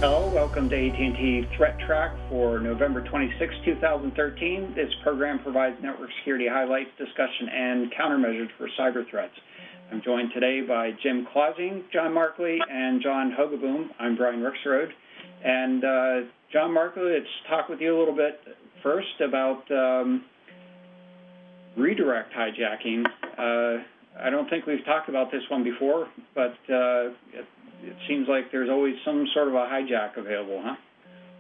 Hello, welcome to AT&T ThreatTraq for November 26, 2013. This program provides network security highlights, discussion, and countermeasures for cyber threats. I'm joined today by Jim Clausing, John Markley, and John Hogoboom. I'm Brian Rexroad. And John Markley, let's talk with you a little bit first about redirect hijacking. I don't think we've talked about this one before, but it seems like there's always some sort of a hijack available, huh?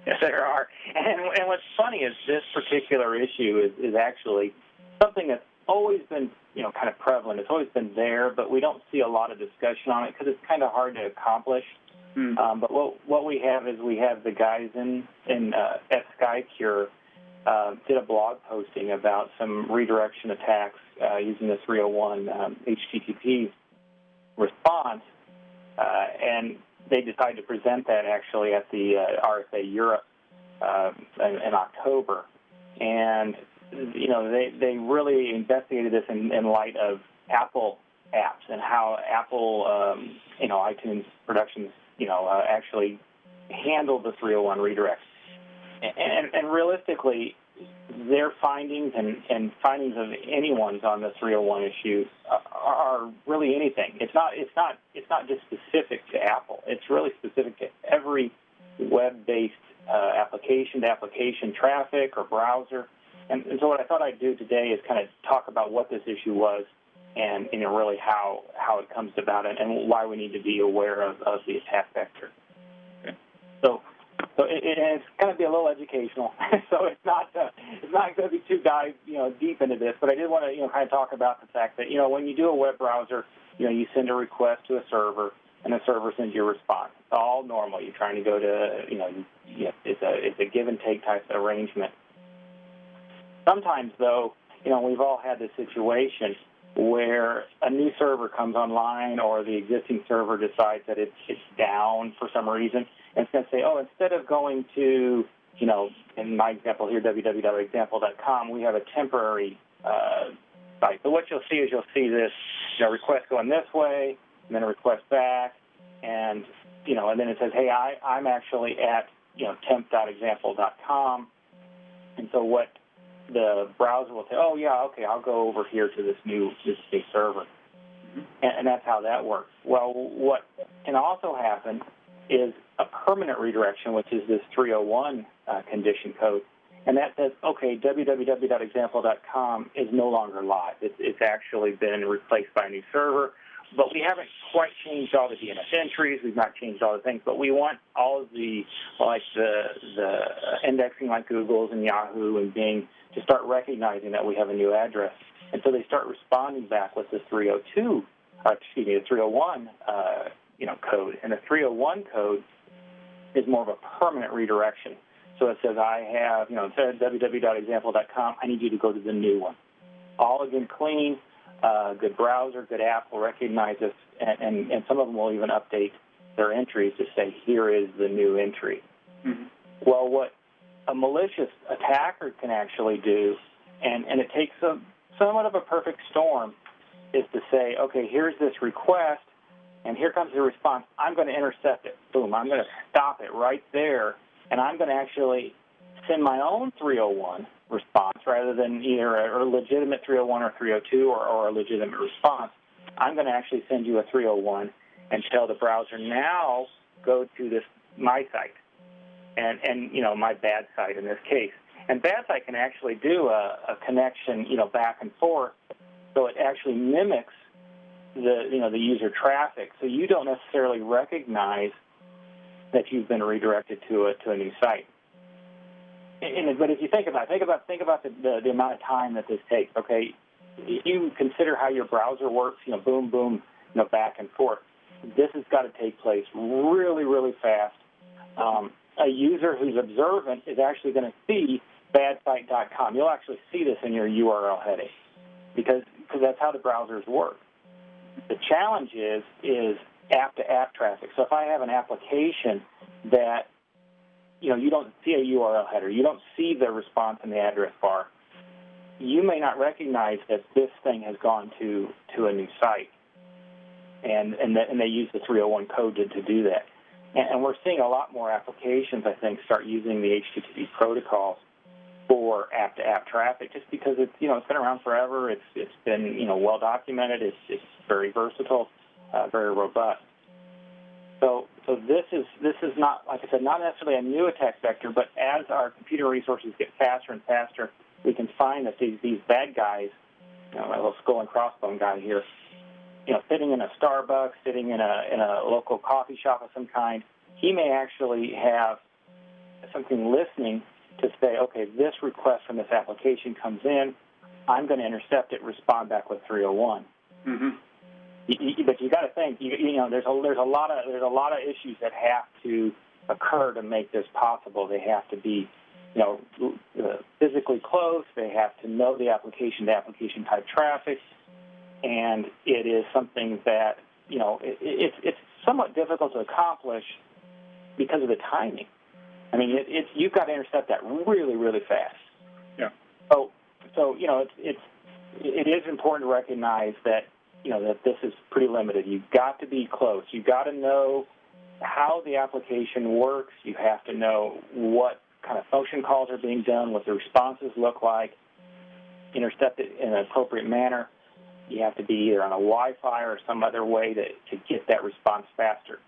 Yes, there are. And what's funny is this particular issue is actually something that's always been, kind of prevalent. It's always been there, but we don't see a lot of discussion on it because it's kind of hard to accomplish. But what we have is we have the guys at SkyCure did a blog posting about some redirection attacks using the 301 HTTP response. And they decided to present that actually at the RSA Europe in October. And, they really investigated this in light of Apple apps and how Apple, iTunes Productions, actually handled the 301 redirects. And realistically, their findings and findings of anyone's on the 301 issue are really anything. It's not just specific to Apple. It's really specific to every web-based application-to-application traffic or browser. And so what I thought I'd do today is kind of talk about what this issue was and really how it comes about and why we need to be aware of the attack vector. Okay. So it's going to be a little educational, so it's not going to be too deep into this. But I did want to kind of talk about the fact that when you do a web browser, you send a request to a server, and the server sends you a response. It's all normal. You're trying to go to it's a give and take type of arrangement. Sometimes though, we've all had this situation where a new server comes online or the existing server decides that it's down for some reason. And it's going to say, instead of going to, in my example here, www.example.com, we have a temporary site. So what you'll see is this, request going this way, and then a request back, and, and then it says, hey, I'm actually at, temp.example.com. And so what the browser will say, I'll go over here to this new server. Mm-hmm. And that's how that works. Well, what can also happen is a permanent redirection, which is this 301 condition code, and that says, www.example.com is no longer live. It's actually been replaced by a new server, but we haven't quite changed all the DNS entries. We've not changed all the things, but we want all of the indexing like Google's and Yahoo and Bing to start recognizing that we have a new address, and so they start responding back with the 301 code. And the 301 code is more of a permanent redirection. So it says I have, instead of www.example.com, I need you to go to the new one. All again clean, good browser, good app will recognize this, and some of them will even update their entries to say, here is the new entry. Mm-hmm. Well, what a malicious attacker can actually do, and it takes somewhat of a perfect storm, is to say, okay, here's this request, and here comes the response. I'm going to intercept it. Boom. I'm going to stop it right there, and I'm going to actually send my own 301 response rather than either a legitimate 301 or 302 or a legitimate response. I'm going to actually send you a 301 and tell the browser, now go to this my site and my bad site in this case. And bad site can actually do a connection, back and forth, so it actually mimics the user traffic, so you don't necessarily recognize that you've been redirected to a new site. But if you think about the amount of time that this takes. Okay, if you consider how your browser works, boom, boom, back and forth. This has got to take place really, really fast. A user who's observant is actually going to see badsite.com. You'll actually see this in your URL heading because that's how the browsers work. The challenge is app-to-app traffic. So if I have an application that, you don't see a URL header, you don't see the response in the address bar, you may not recognize that this thing has gone to a new site, and they use the 301 code to do that. And we're seeing a lot more applications, I think, start using the HTTP protocols for app-to-app traffic, just because it's been around forever. It's been well documented. It's very versatile, very robust. So this is not, like I said, not necessarily a new attack vector, but as our computer resources get faster and faster, we can find that these bad guys, my little skull and crossbone guy here, sitting in a Starbucks, sitting in a local coffee shop of some kind, he may actually have something listening to say, okay, this request from this application comes in, I'm going to intercept it, respond back with 301. Mm-hmm. But you got to think, there's a lot of issues that have to occur to make this possible. They have to be, physically close. They have to know the application type traffic, and it is something that it's somewhat difficult to accomplish because of the timing. I mean, you've got to intercept that really, really fast. Yeah. So it is important to recognize that that this is pretty limited. You've got to be close. You've got to know how the application works. You have to know what kind of function calls are being done, what the responses look like, intercept it in an appropriate manner. You have to be either on a Wi-Fi or some other way to get that response faster.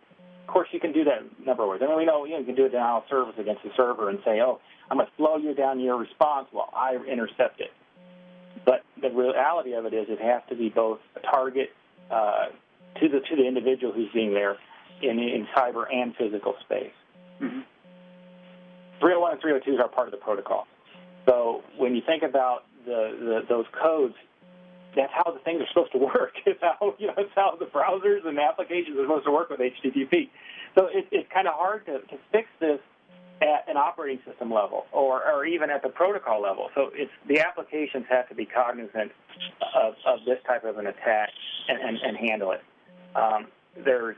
Of course, you can do that a number of ways. I mean, we know you can do a denial of service against the server and say, oh, I'm going to slow you down your response while I intercept it. But the reality of it is it has to be both a target to the individual who's being there in cyber and physical space. Mm-hmm. 301 and 302 are part of the protocol. So when you think about those codes, that's how the things are supposed to work. It's how the browsers and applications are supposed to work with HTTP. So it's kind of hard to fix this at an operating system level or even at the protocol level. So the applications have to be cognizant of this type of an attack and handle it. There's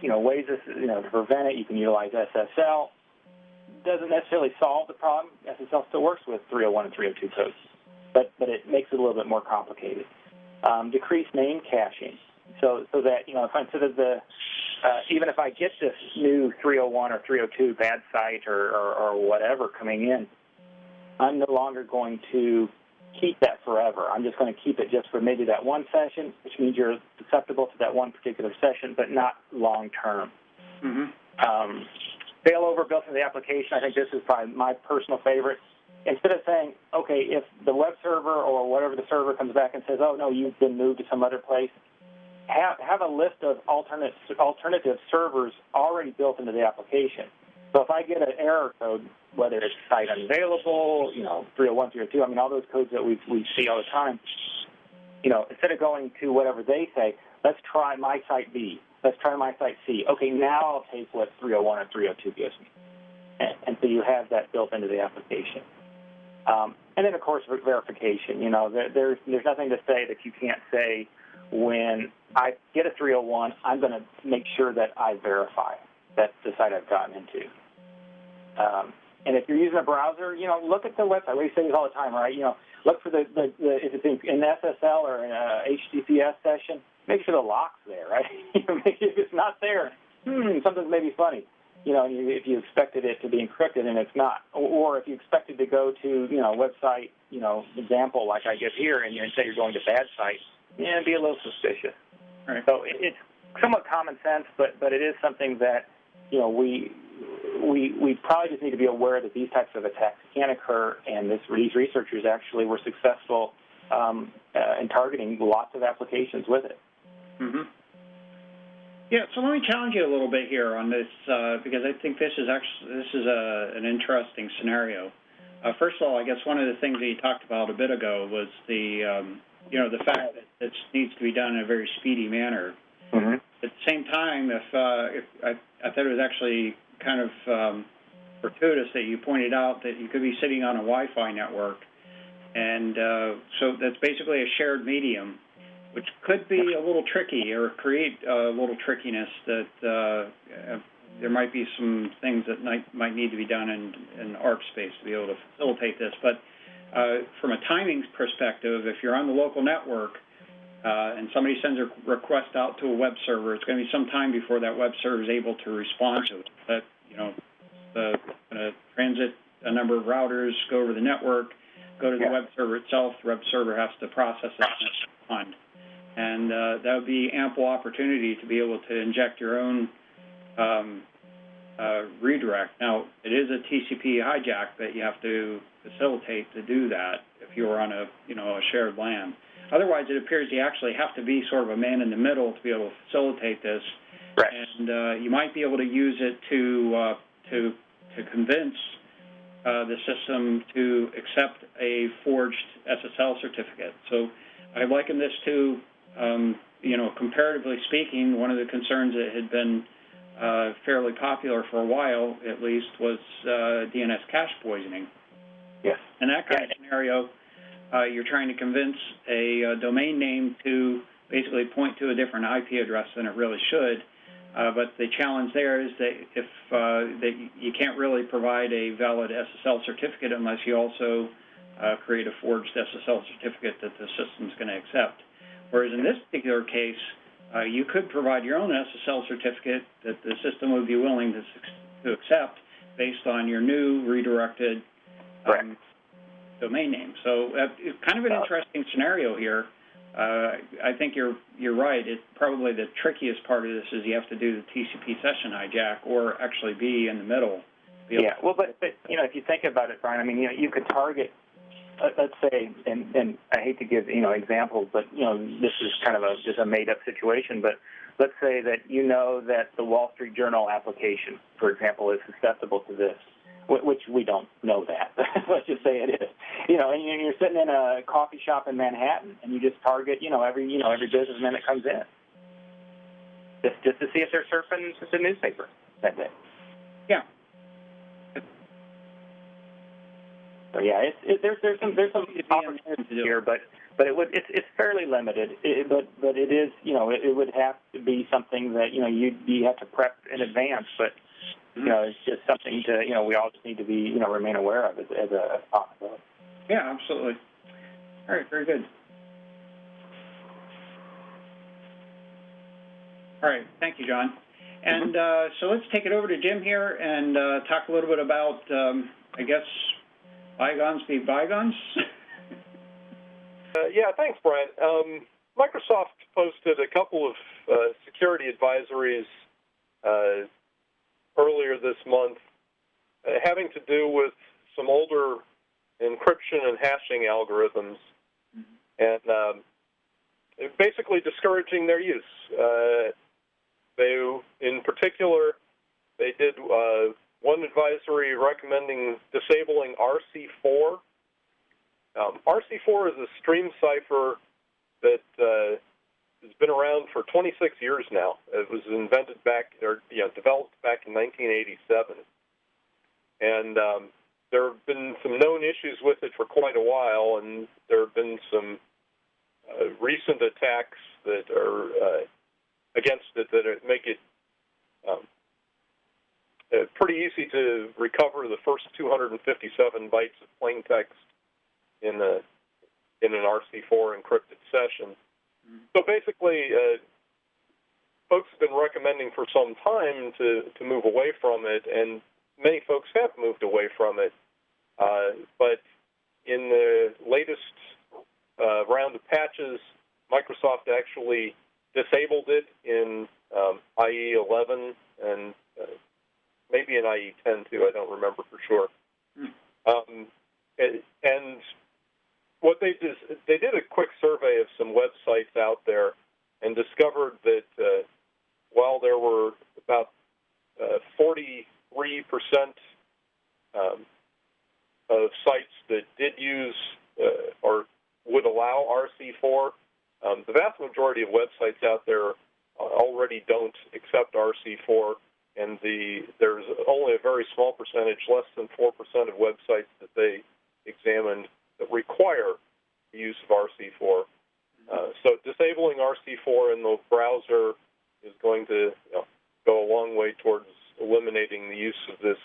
ways to prevent it. You can utilize SSL. Doesn't necessarily solve the problem. SSL still works with 301 and 302 codes, but it makes it a little bit more complicated. Decreased name caching, so that if instead of even if I get this new 301 or 302 bad site or whatever coming in, I'm no longer going to keep that forever. I'm just going to keep it just for maybe that one session, which means you're susceptible to that one particular session, but not long term. Mm-hmm. Failover built into the application, I think this is probably my personal favorite. Instead of saying, okay, if the web server or whatever the server comes back and says, oh, no, you've been moved to some other place, have a list of alternative servers already built into the application. So if I get an error code, whether it's site unavailable, 301, 302, I mean, all those codes that we see all the time, instead of going to whatever they say, let's try my site B. Let's try my site C. Okay, now I'll take what 301 and 302 gives me. And so you have that built into the application. And then, of course, verification. There's nothing to say that you can't say when I get a 301, I'm going to make sure that I verify that's the site I've gotten into. And if you're using a browser, look at the website. We say this all the time, right? Look for if it's in SSL or in a HTTPS session, make sure the lock's there, right? If it's not there, something's maybe funny. If you expected it to be encrypted and it's not, or if you expected to go to, a website, example like I give here, and you say you're going to bad sites, be a little suspicious. Right. So it's somewhat common sense, but it is something that, we probably just need to be aware that these types of attacks can occur, and these researchers actually were successful in targeting lots of applications with it. Mm-hmm. Yeah, so let me challenge you a little bit here on this because I think this is an interesting scenario. First of all, I guess one of the things that you talked about a bit ago was the fact that this needs to be done in a very speedy manner. Mm-hmm. At the same time, if I thought it was actually kind of fortuitous that you pointed out that you could be sitting on a Wi-Fi network, and so that's basically a shared medium, which could be a little tricky or create a little trickiness that there might be some things that might need to be done in ARP space to be able to facilitate this. But from a timing perspective, if you're on the local network and somebody sends a request out to a web server, it's going to be some time before that web server is able to respond to it. That, transit a number of routers, go over the network, go to the web server itself. The web server has to process it and respond. And that would be ample opportunity to be able to inject your own redirect. Now, it is a TCP hijack that you have to facilitate to do that if you are on a shared LAN. Otherwise, it appears you actually have to be sort of a man in the middle to be able to facilitate this. Right. And you might be able to use it to convince the system to accept a forged SSL certificate. So I liken this to, comparatively speaking, one of the concerns that had been fairly popular for a while, at least, was DNS cache poisoning. Yes. In that kind of scenario, you're trying to convince a domain name to basically point to a different IP address than it really should. But the challenge there is that that you can't really provide a valid SSL certificate unless you also create a forged SSL certificate that the system's going to accept. Whereas in this particular case, you could provide your own SSL certificate that the system would be willing to accept based on your new redirected domain name. So it's kind of an interesting scenario here. I think you're right. Probably the trickiest part of this is you have to do the TCP session hijack or actually be in the middle. Yeah. Well, but if you think about it, Brian, I mean, you could target. Let's say, and I hate to give examples, but this is kind of just a made-up situation. But let's say that that the Wall Street Journal application, for example, is susceptible to this, which we don't know that. Let's just say it is. And you're sitting in a coffee shop in Manhattan, and you just target every businessman that comes in, just to see if they're surfing the newspaper that day. Yeah. So yeah, there's some opportunities here, but it's fairly limited. But it is it would have to be something that you have to prep in advance. But it's just something to we all just need to be remain aware of as a possibility. Yeah, absolutely. All right, very good. All right, thank you, John. And so let's take it over to Jim here and talk a little bit about I guess. Bygones be bygones? Yeah, thanks, Brian. Microsoft posted a couple of security advisories earlier this month having to do with some older encryption and hashing algorithms, and basically discouraging their use. In particular, they did one advisory recommending disabling RC4. RC4 is a stream cipher that has been around for 26 years now. It was developed back in 1987. And there have been some known issues with it for quite a while, and there have been some recent attacks that are against it that make it pretty easy to recover the first 257 bytes of plain text in an RC4 encrypted session. So basically, folks have been recommending for some time to move away from it, and many folks have moved away from it. But in the latest round of patches, Microsoft actually disabled it in IE 11 and maybe in IE 10 too. I don't remember for sure. And what they did a quick survey of some websites out there and discovered that while there were about 43% of sites that did use or would allow RC4, the vast majority of websites out there already don't accept RC4, and there's only a very small percentage, less than 4% of websites that they examined that require the use of RC4. So disabling RC4 in the browser is going to go a long way towards eliminating the use of this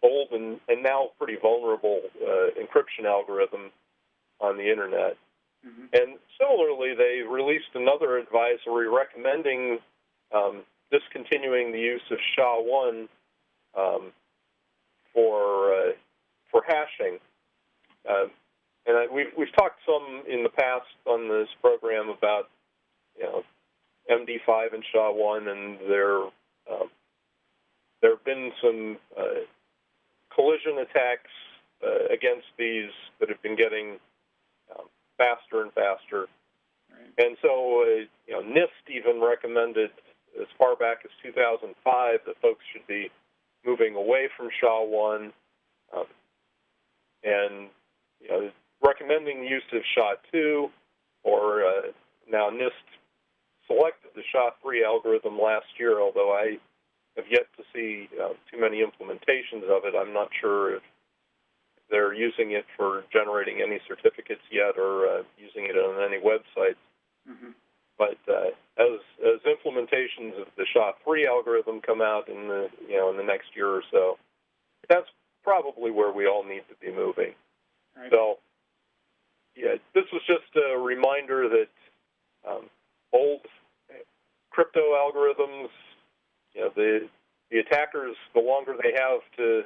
old and now pretty vulnerable encryption algorithm on the Internet. And similarly, they released another advisory recommending discontinuing the use of SHA1 for hashing. And we've talked some in the past on this program about MD5 and SHA1, and there have been some collision attacks against these that have been getting faster and faster. Right. And so, NIST even recommended as far back as 2005 that folks should be moving away from SHA1 and recommending the use of SHA2, or now NIST selected the SHA3 algorithm last year, although I have yet to see too many implementations of it. I'm not sure if they're using it for generating any certificates yet or using it on any websites. But as implementations of the SHA3 algorithm come out in the next year or so, that's probably where we all need to be moving. Right. So, this was just a reminder that old crypto algorithms, the attackers, the longer they have to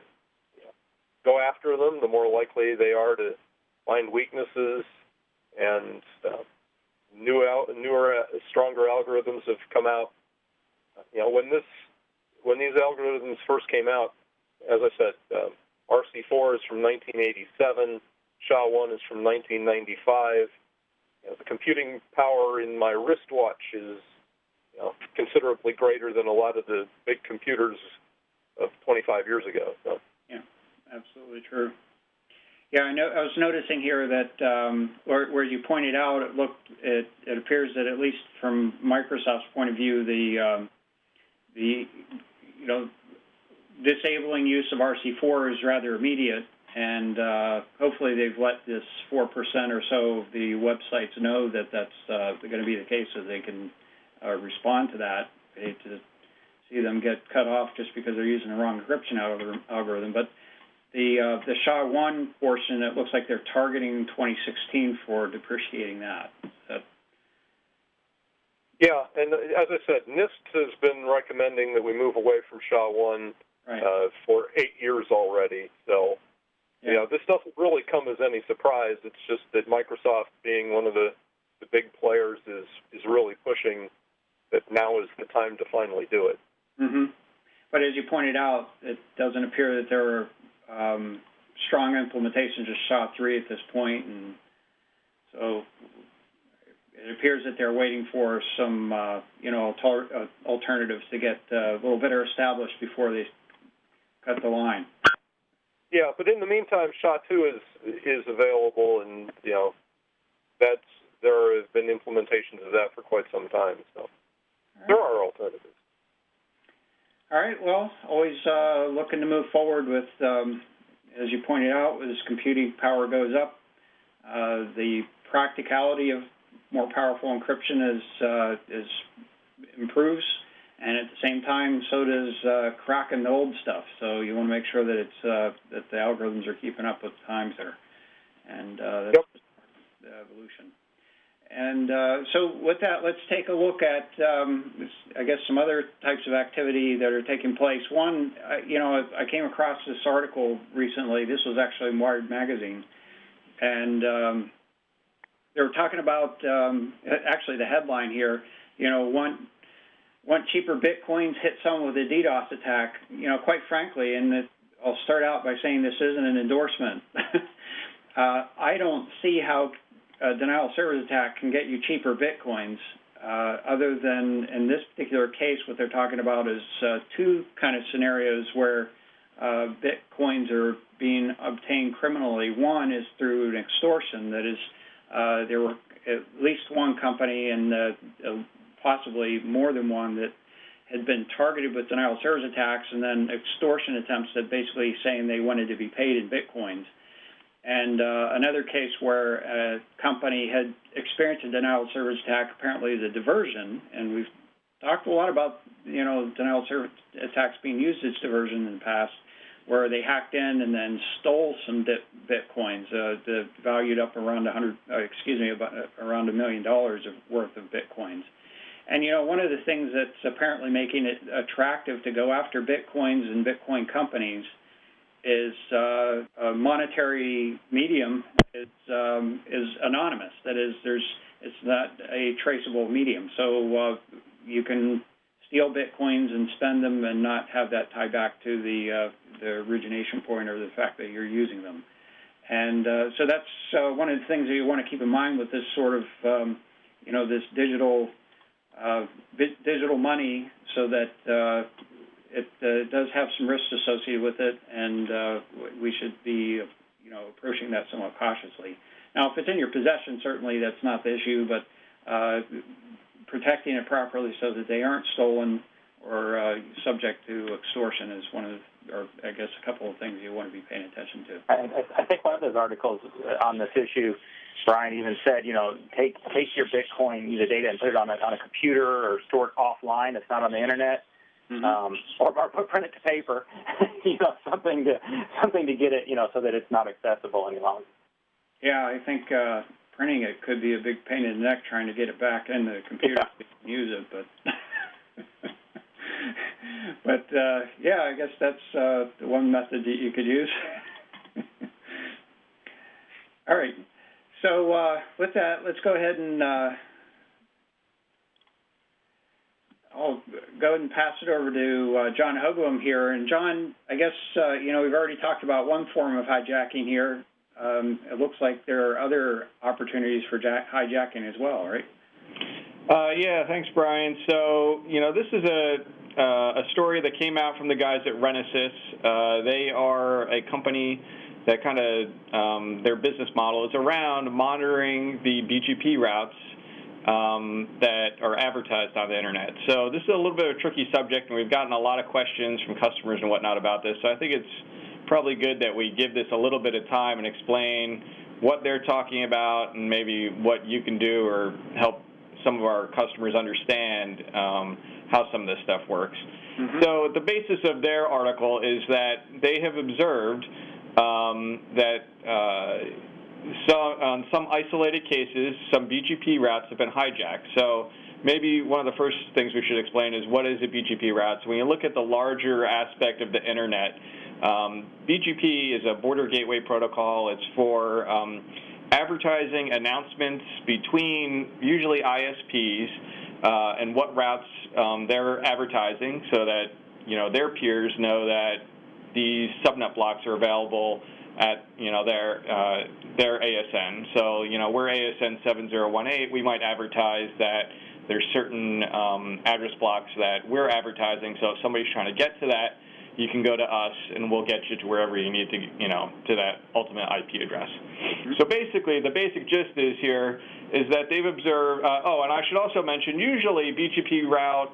go after them, the more likely they are to find weaknesses, and newer, stronger algorithms have come out. When these algorithms first came out, as I said, RC4 is from 1987, SHA1 is from 1995. The computing power in my wristwatch is considerably greater than a lot of the big computers of 25 years ago. So. Yeah, absolutely true. Yeah, I was noticing here that where you pointed out, it appears that at least from Microsoft's point of view, the disabling use of RC4 is rather immediate, and hopefully they've let this 4% or so of the websites know that that's going to be the case, so they can respond to that. I hate to see them get cut off just because they're using the wrong encryption algorithm. But the SHA1 portion, it looks like they're targeting 2016 for depreciating that. Yeah, and as I said, NIST has been recommending that we move away from SHA1 for 8 years already. So, this doesn't really come as any surprise. It's just that Microsoft, being one of the big players, is really pushing that now is the time to finally do it. But as you pointed out, it doesn't appear that there are strong implementations of SHA3 at this point, and so it appears that they're waiting for some, alternatives to get a little better established before they cut the line. Yeah, but in the meantime, SHA2 is available, and there have been implementations of that for quite some time. So there are alternatives. All right. Well, always looking to move forward with, as you pointed out, as computing power goes up, the practicality of more powerful encryption is improves, and at the same time, so does cracking the old stuff. So you want to make sure that it's that the algorithms are keeping up with the times there, and that's the evolution. And so with that, let's take a look at, I guess, some other types of activity that are taking place. One, I came across this article recently. This was actually in Wired Magazine, and they were talking about, actually the headline here, want cheaper Bitcoins, hit someone with a DDoS attack. Quite frankly, and I'll start out by saying this isn't an endorsement. I don't see how a denial of service attack can get you cheaper Bitcoins, other than in this particular case, what they're talking about is two kind of scenarios where Bitcoins are being obtained criminally. One is through an extortion. That is, there were at least one company and possibly more than one that had been targeted with denial of service attacks and then extortion attempts that basically saying they wanted to be paid in Bitcoins. And another case where a company had experienced a denial of service attack, apparently the diversion, and we've talked a lot about, denial of service attacks being used as diversion in the past, where they hacked in and then stole some bitcoins, valued up around around $1 million worth of bitcoins. And one of the things that's apparently making it attractive to go after bitcoins and Bitcoin companies is a monetary medium is anonymous. That is, it's not a traceable medium. So you can steal bitcoins and spend them and not have that tie back to the origination point or the fact that you're using them. And so that's one of the things that you want to keep in mind with this sort of, this digital money, so that it does have some risks associated with it, and we should be, approaching that somewhat cautiously. Now, if it's in your possession, certainly that's not the issue, but protecting it properly so that they aren't stolen or subject to extortion is one of, a couple of things you want to be paying attention to. I think one of those articles on this issue, Brian, even said, take your Bitcoin, the data, and put it on a computer or store it offline. It's not on the internet. Or print it to paper, something to get it, so that it's not accessible any longer. Yeah, I think printing it could be a big pain in the neck trying to get it back in the computer so you can use it, but I guess that's the one method that you could use. All right, so with that, let's go ahead and I'll go ahead and pass it over to John Hogoboom here. And John, I guess, we've already talked about one form of hijacking here. It looks like there are other opportunities for hijacking as well, right? Yeah, thanks, Brian. So, this is a story that came out from the guys at Renesys. They are a company that kind of, their business model is around monitoring the BGP routes that are advertised on the internet. So this is a little bit of a tricky subject, and we've gotten a lot of questions from customers and whatnot about this. So I think it's probably good that we give this a little bit of time and explain what they're talking about and maybe what you can do or help some of our customers understand how some of this stuff works. So the basis of their article is that they have observed that on some isolated cases, some BGP routes have been hijacked. So maybe one of the first things we should explain is what is a BGP route. So when you look at the larger aspect of the internet, BGP is a border gateway protocol. It's for advertising announcements between usually ISPs and what routes they're advertising, so that their peers know that these subnet blocks are available at their ASN. So we're ASN 7018. We might advertise that there's certain address blocks that we're advertising. So if somebody's trying to get to that, you can go to us and we'll get you to wherever you need to, to that ultimate IP address. So basically, the basic gist is that they've observed. And I should also mention, usually BGP route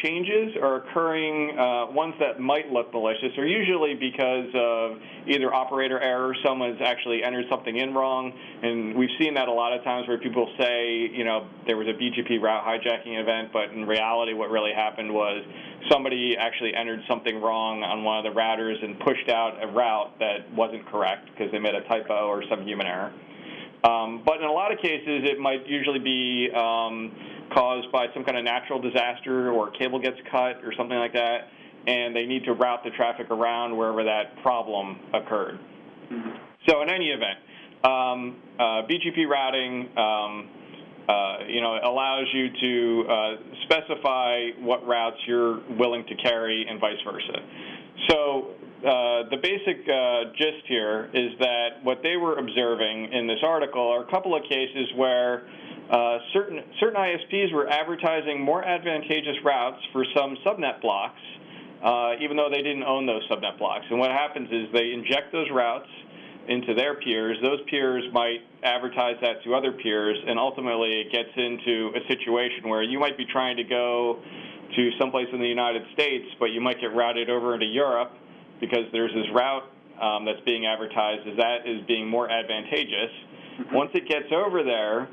changes are occurring, ones that might look malicious, are usually because of either operator error, someone's actually entered something in wrong, and we've seen that a lot of times where people say, there was a BGP route hijacking event, but in reality what really happened was somebody actually entered something wrong on one of the routers and pushed out a route that wasn't correct because they made a typo or some human error. But in a lot of cases, it might usually be caused by some kind of natural disaster or cable gets cut or something like that, and they need to route the traffic around wherever that problem occurred. So in any event, BGP routing allows you to specify what routes you're willing to carry and vice versa. So the basic gist here is that what they were observing in this article are a couple of cases where certain ISPs were advertising more advantageous routes for some subnet blocks, even though they didn't own those subnet blocks. And what happens is they inject those routes into their peers. Those peers might advertise that to other peers, and ultimately it gets into a situation where you might be trying to go to someplace in the United States, but you might get routed over into Europe because there's this route that's being advertised as that is being more advantageous. Once it gets over there,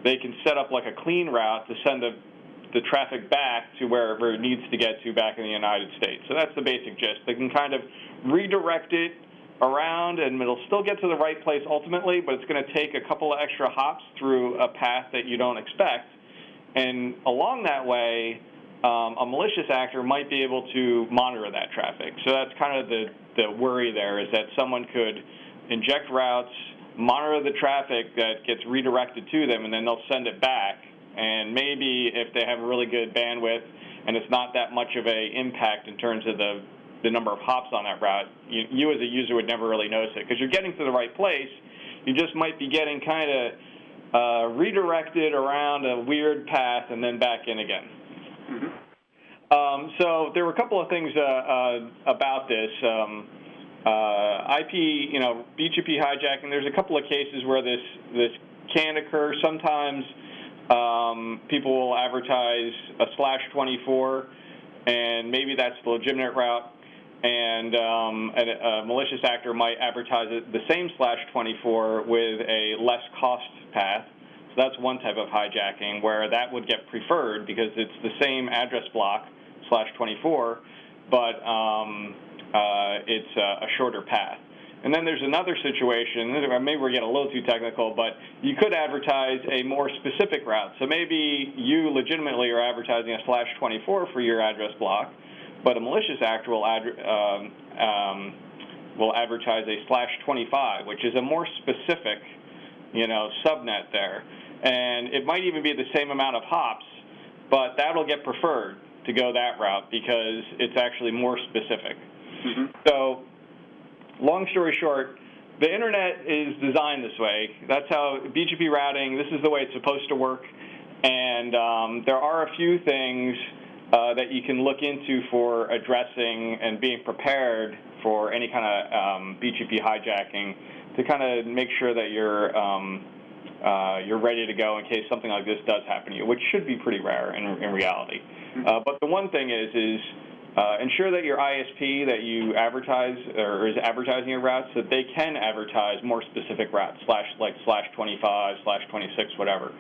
they can set up like a clean route to send the the traffic back to wherever it needs to get to back in the United States. So that's the basic gist. They can kind of redirect it around, and it'll still get to the right place ultimately, but it's going to take a couple of extra hops through a path that you don't expect. And along that way, a malicious actor might be able to monitor that traffic. So that's kind of the worry there, is that someone could inject routes, monitor the traffic that gets redirected to them, and then they'll send it back. And maybe if they have really good bandwidth and it's not that much of an impact in terms of the number of hops on that route, you as a user would never really notice it because you're getting to the right place. You just might be getting kind of redirected around a weird path and then back in again. So there were a couple of things about this. BGP hijacking, there's a couple of cases where this can occur. Sometimes people will advertise a /24, and maybe that's the legitimate route, and a malicious actor might advertise the same /24 with a less cost path. So that's one type of hijacking where that would get preferred because it's the same address block /24, but it's a shorter path. And then there's another situation, maybe we're getting a little too technical, but you could advertise a more specific route. So maybe you legitimately are advertising a /24 for your address block, but a malicious actor will advertise a /25, which is a more specific, subnet there. And it might even be the same amount of hops, but that'll get preferred to go that route because it's actually more specific. So, long story short, the internet is designed this way. That's how BGP routing, this is the way it's supposed to work. And there are a few things that you can look into for addressing and being prepared for any kind of BGP hijacking to kind of make sure that you're ready to go in case something like this does happen to you, which should be pretty rare in reality. But the one thing is ensure that your ISP that you advertise or is advertising your routes, that they can advertise more specific routes, like /25, /26, whatever.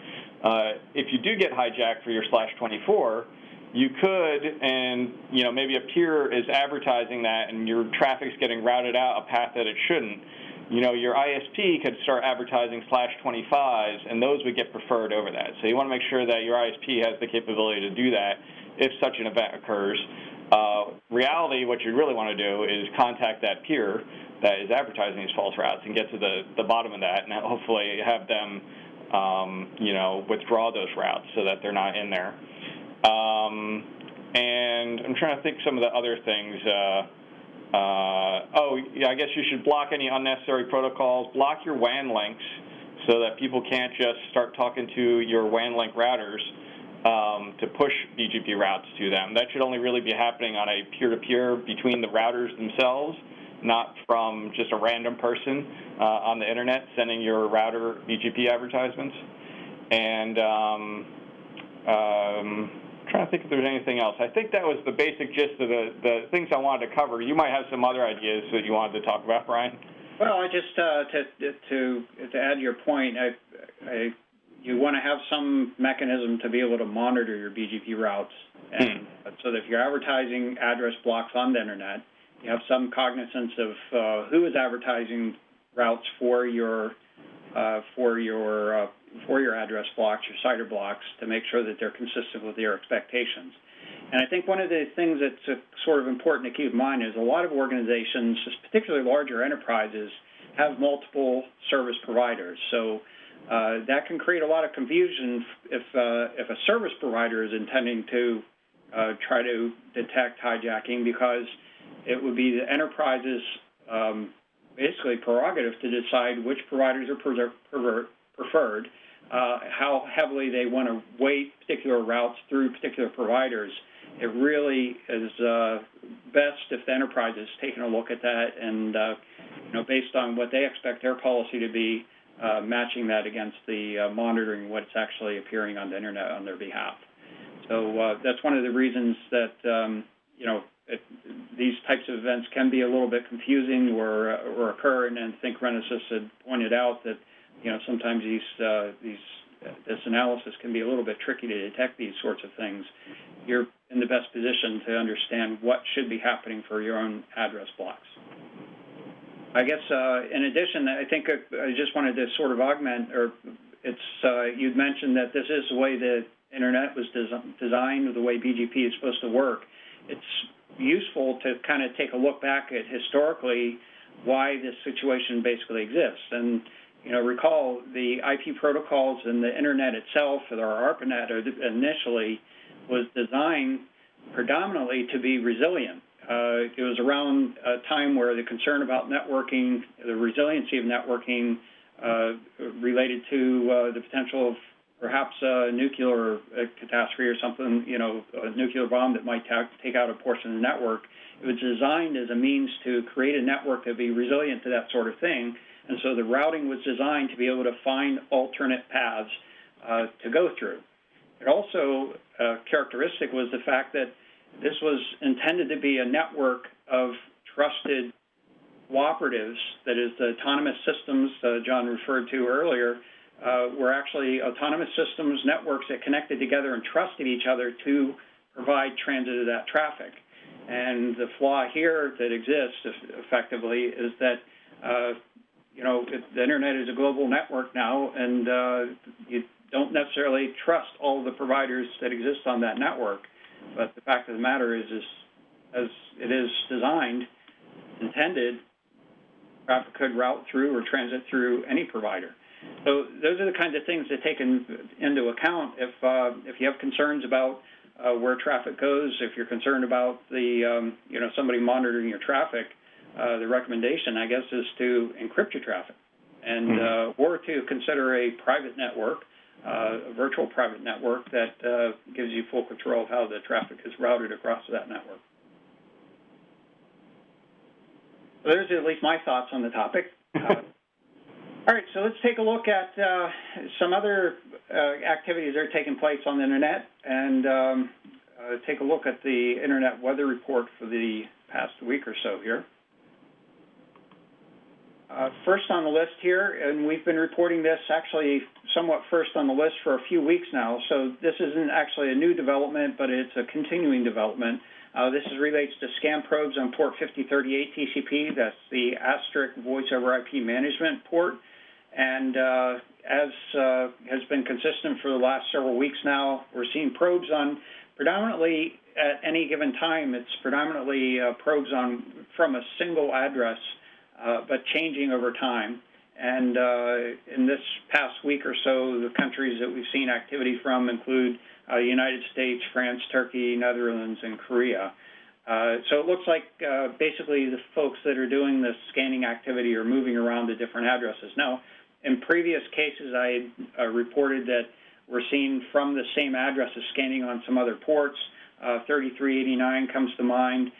If you do get hijacked for your /24, you could, and maybe a peer is advertising that and your traffic's getting routed out a path that it shouldn't, your ISP could start advertising /25s, and those would get preferred over that. So you want to make sure that your ISP has the capability to do that if such an event occurs. Reality, what you really want to do is contact that peer that is advertising these false routes and get to the bottom of that, and hopefully have them, withdraw those routes so that they're not in there. And I'm trying to think some of the other things. I guess you should block any unnecessary protocols. Block your WAN links so that people can't just start talking to your WAN link routers to push BGP routes to them. That should only really be happening on a peer-to-peer between the routers themselves, not from just a random person on the internet sending your router BGP advertisements. And trying to think if there's anything else. I think that was the basic gist of the things I wanted to cover. You might have some other ideas that you wanted to talk about, Brian. Well, I just to add your point, you want to have some mechanism to be able to monitor your BGP routes, and so that if you're advertising address blocks on the internet, you have some cognizance of who is advertising routes for your address blocks, your CIDR blocks, to make sure that they're consistent with your expectations. And I think one of the things that's sort of important to keep in mind is a lot of organizations, particularly larger enterprises, have multiple service providers. So that can create a lot of confusion if a service provider is intending to try to detect hijacking, because it would be the enterprise's basically prerogative to decide which providers are preferred, how heavily they want to weight particular routes through particular providers. It really is best if the enterprise is taking a look at that and, based on what they expect their policy to be, matching that against the monitoring what's actually appearing on the internet on their behalf. So that's one of the reasons that, these types of events can be a little bit confusing or occur, and I think Renesas had pointed out that, sometimes these this analysis can be a little bit tricky to detect these sorts of things, you're in the best position to understand what should be happening for your own address blocks. I guess in addition, I think I just wanted to sort of augment, or you'd mentioned that this is the way the Internet was designed, the way BGP is supposed to work. It's useful to kind of take a look back at historically why this situation basically exists. And, you know, recall the IP protocols and the Internet itself, or ARPANET initially, was designed predominantly to be resilient. It was around a time where the concern about networking, the resiliency of networking, related to the potential of perhaps a nuclear catastrophe or something, you know, a nuclear bomb that might take out a portion of the network. It was designed as a means to create a network that would be resilient to that sort of thing. And so the routing was designed to be able to find alternate paths to go through. It also, characteristic was the fact that this was intended to be a network of trusted cooperatives, that is, the autonomous systems John referred to earlier, were actually autonomous systems networks that connected together and trusted each other to provide transit of that traffic. And the flaw here that exists effectively is that, you know, the Internet is a global network now, and you don't necessarily trust all of the providers that exist on that network. But the fact of the matter is as it is designed, intended, traffic could route through or transit through any provider. So those are the kinds of things to take into account if you have concerns about where traffic goes, if you're concerned about the you know, somebody monitoring your traffic. The recommendation, I guess, is to encrypt your traffic, and or to consider a private network, a virtual private network that gives you full control of how the traffic is routed across that network. So there's at least my thoughts on the topic. All right, so let's take a look at some other activities that are taking place on the Internet, and take a look at the Internet weather report for the past week or so here. First on the list here, and we've been reporting this actually somewhat first on the list for a few weeks now, so this isn't actually a new development, but it's a continuing development. This relates to scam probes on port 5038 TCP. That's the asterisk voice over IP management port. And as has been consistent for the last several weeks now, we're seeing probes on predominantly at any given time. It's predominantly probes on from a single address, but changing over time. And in this past week or so, the countries that we've seen activity from include the United States, France, Turkey, Netherlands, and Korea. So it looks like basically the folks that are doing this scanning activity are moving around to different addresses. Now, in previous cases, I reported that we're seeing from the same addresses scanning on some other ports. 3389 comes to mind.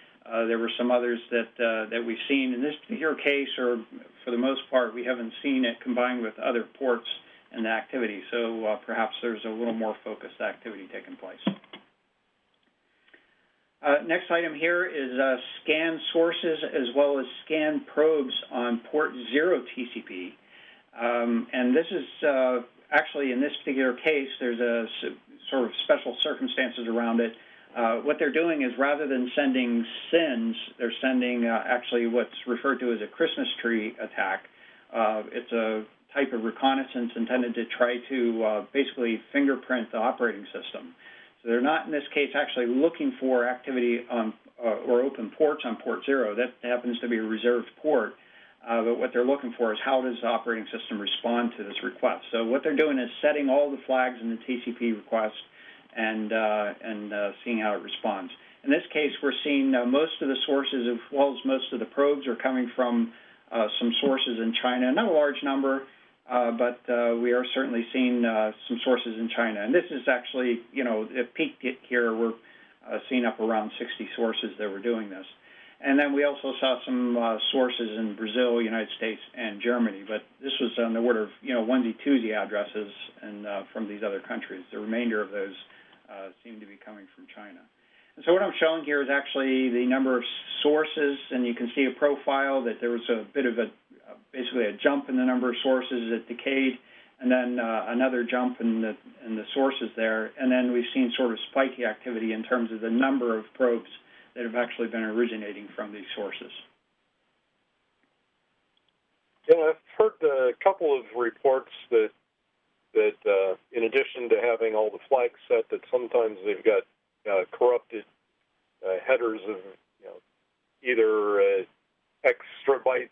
There were some others that we've seen. In this particular case, or for the most part, we haven't seen it combined with other ports in the activity. So perhaps there's a little more focused activity taking place. Next item here is scan sources as well as scan probes on port 0 TCP. And this is actually, in this particular case, there's a sort of special circumstances around it. What they're doing is, rather than sending SINs, they're sending actually what's referred to as a Christmas tree attack. It's a type of reconnaissance intended to try to basically fingerprint the operating system. So they're not, in this case, actually looking for activity on or open ports on port 0. That happens to be a reserved port. But what they're looking for is how does the operating system respond to this request. So what they're doing is setting all the flags in the TCP request and seeing how it responds. In this case, we're seeing most of the sources, as well as most of the probes, are coming from some sources in China. Not a large number, but we are certainly seeing some sources in China. And this is actually, you know, it peaked here. We're seeing up around 60 sources that were doing this. And then we also saw some sources in Brazil, United States, and Germany. But this was on the order of, you know, onesie-twosie addresses and from these other countries. The remainder of those seem to be coming from China. And so what I'm showing here is actually the number of sources, and you can see a profile that there was a bit of basically a jump in the number of sources that decayed, and then another jump in the sources there, and then we've seen sort of spiky activity in terms of the number of probes that have actually been originating from these sources. Yeah, I've heard a couple of reports that in addition to having all the flags set, that sometimes they've got corrupted headers of either extra bytes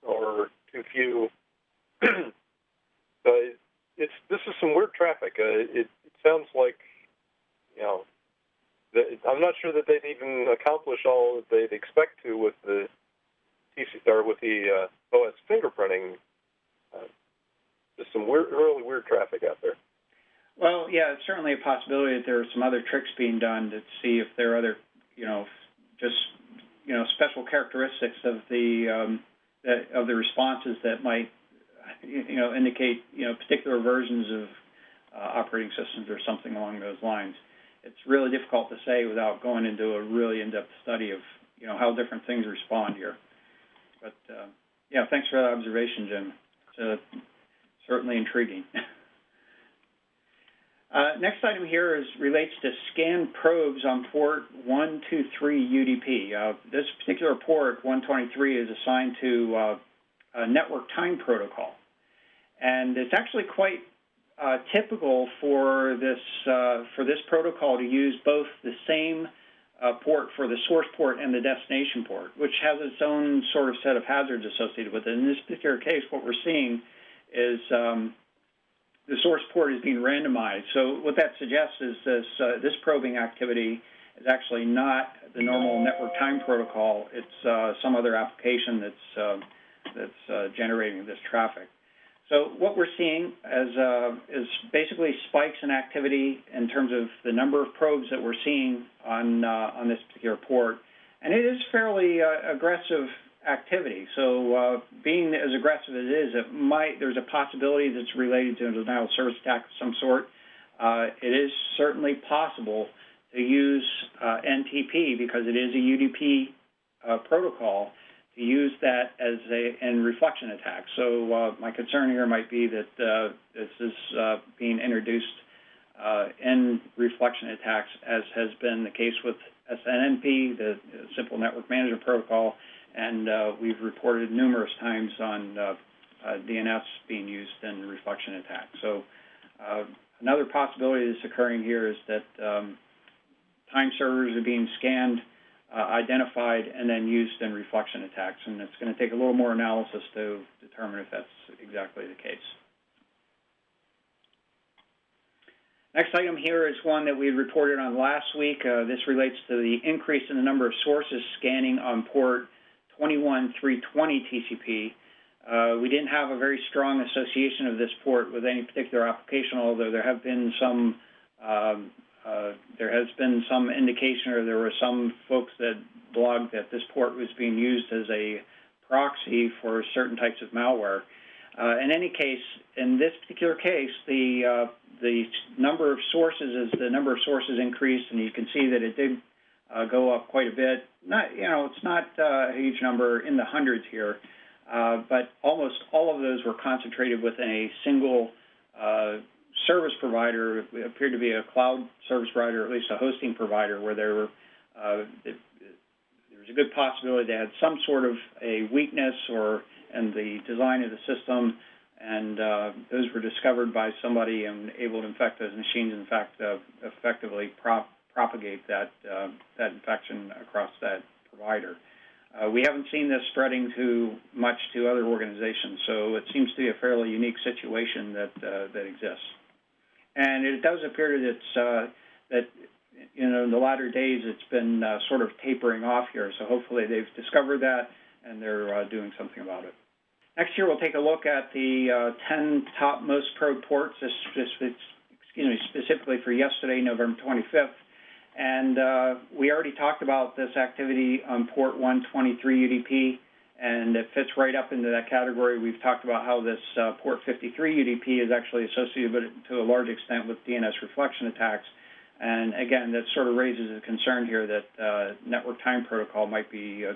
or too few. This is some weird traffic. It sounds like I'm not sure that they'd even accomplish all that they'd expect to with the OS fingerprinting. There's some really weird traffic out there. Well, yeah, it's certainly a possibility that there are some other tricks being done to see if there are other, special characteristics of the responses that might, indicate, particular versions of operating systems or something along those lines. It's really difficult to say without going into a really in-depth study of, how different things respond here. But, yeah, thanks for that observation, Jim. It's certainly intriguing. Next item here relates to scanned probes on port 123 UDP. This particular port, 123, is assigned to a network time protocol. And it's actually quite typical for this protocol to use both the same port for the source port and the destination port, which has its own sort of set of hazards associated with it. In this particular case, what we're seeing is the source port is being randomized. So what that suggests is this probing activity is actually not the normal network time protocol. It's some other application that's generating this traffic. So what we're seeing is basically spikes in activity in terms of the number of probes that we're seeing on this particular port, and it is fairly aggressive activity. So being as aggressive as it is, there's a possibility that's related to a denial of service attack of some sort. It is certainly possible to use NTP, because it is a UDP protocol, to use that as in reflection attack. So my concern here might be that this is being introduced in reflection attacks, as has been the case with SNMP, the Simple Network Management Protocol, and we've reported numerous times on DNS being used in reflection attacks. So another possibility that's occurring here is that time servers are being scanned, identified, and then used in reflection attacks, and it's going to take a little more analysis to determine if that's exactly the case. Next item here is one that we reported on last week. This relates to the increase in the number of sources scanning on port 21320 TCP. We didn't have a very strong association of this port with any particular application, although there have been some indication, or there were some folks that blogged that this port was being used as a proxy for certain types of malware. In any case, in this particular case, the number of sources, as the number of sources increased, and you can see that it did go up quite a bit. It's not a huge number, in the hundreds here, but almost all of those were concentrated within a single service provider. It appeared to be a cloud service provider, or at least a hosting provider, where there was a good possibility they had some sort of a weakness in the design of the system, and those were discovered by somebody and able to infect those machines, in fact, effectively propagate that infection across that provider. We haven't seen this spreading too much to other organizations, so it seems to be a fairly unique situation that exists. And it does appear that in the latter days it's been sort of tapering off here, so hopefully they've discovered that and they're doing something about it. Next year we'll take a look at the 10 top most probe ports, specifically for yesterday, November 25th. And we already talked about this activity on port 123 UDP, and it fits right up into that category. We've talked about how this port 53 UDP is actually associated to a large extent with DNS reflection attacks. And again, that sort of raises a concern here that network time protocol might be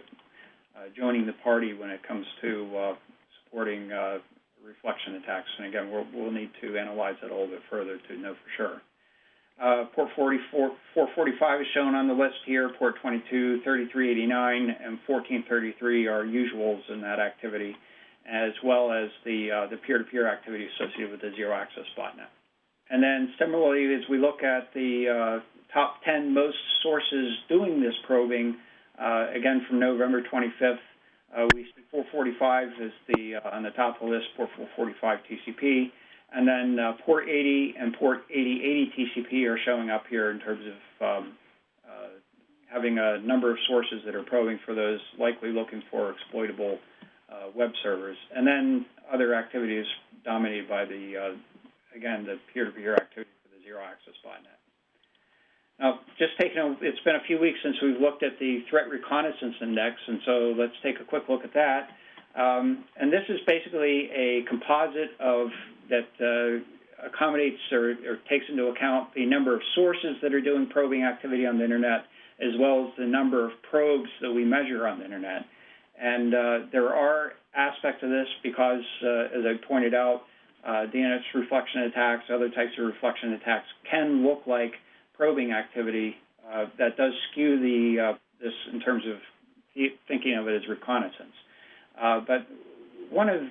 joining the party when it comes to supporting reflection attacks. And again, we'll need to analyze that a little bit further to know for sure. Port 445 is shown on the list here. Port 22, 3389, and 1433 are usuals in that activity, as well as the peer-to-peer activity associated with the zero-access botnet. And then similarly, as we look at the top 10 most sources doing this probing, again from November 25th, we see 445 is on the top of the list, port 445 TCP. And then port 80 and port 8080 TCP are showing up here in terms of having a number of sources that are probing for those, likely looking for exploitable web servers. And then other activities dominated by again, the peer-to-peer activity for the zero-access botnet. Now, it's been a few weeks since we've looked at the Threat Reconnaissance Index, and so let's take a quick look at that. And this is basically a composite that accommodates or takes into account the number of sources that are doing probing activity on the Internet, as well as the number of probes that we measure on the Internet. And there are aspects of this because, as I pointed out, DNS reflection attacks, other types of reflection attacks can look like probing activity. That does skew this in terms of thinking of it as reconnaissance. But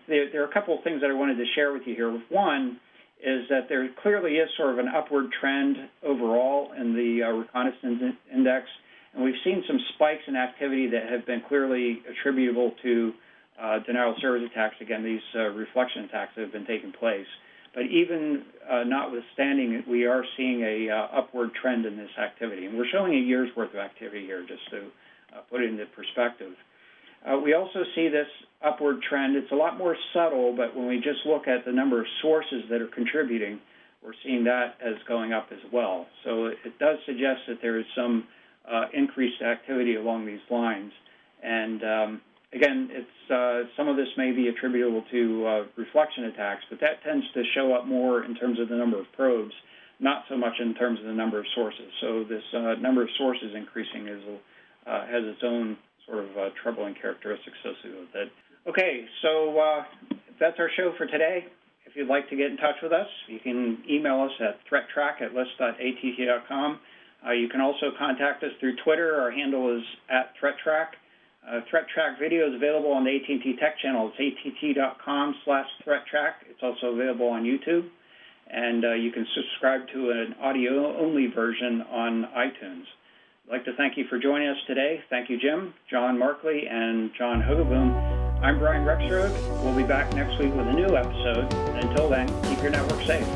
there are a couple of things that I wanted to share with you here. One is that there clearly is sort of an upward trend overall in the reconnaissance index, and we've seen some spikes in activity that have been clearly attributable to denial of service attacks. Again, these reflection attacks that have been taking place. But even notwithstanding it, we are seeing a upward trend in this activity. And we're showing a year's worth of activity here just to put it into perspective. We also see this upward trend. It's a lot more subtle, but when we just look at the number of sources that are contributing, we're seeing that as going up as well. So it does suggest that there is some increased activity along these lines. And again, some of this may be attributable to reflection attacks, but that tends to show up more in terms of the number of probes, not so much in terms of the number of sources. So this number of sources increasing has its own sort of troubling characteristics associated with it. Okay, so that's our show for today. If you'd like to get in touch with us, you can email us at threattrack@list.att.com. You can also contact us through Twitter. Our handle is @ThreatTraq. ThreatTraq video is available on the AT&T Tech channel. It's att.com/ThreatTraq. It's also available on YouTube. And you can subscribe to an audio-only version on iTunes. I'd like to thank you for joining us today. Thank you, Jim, John Markley, and John Hogoboom. I'm Brian Rexroad. We'll be back next week with a new episode. Until then, keep your network safe.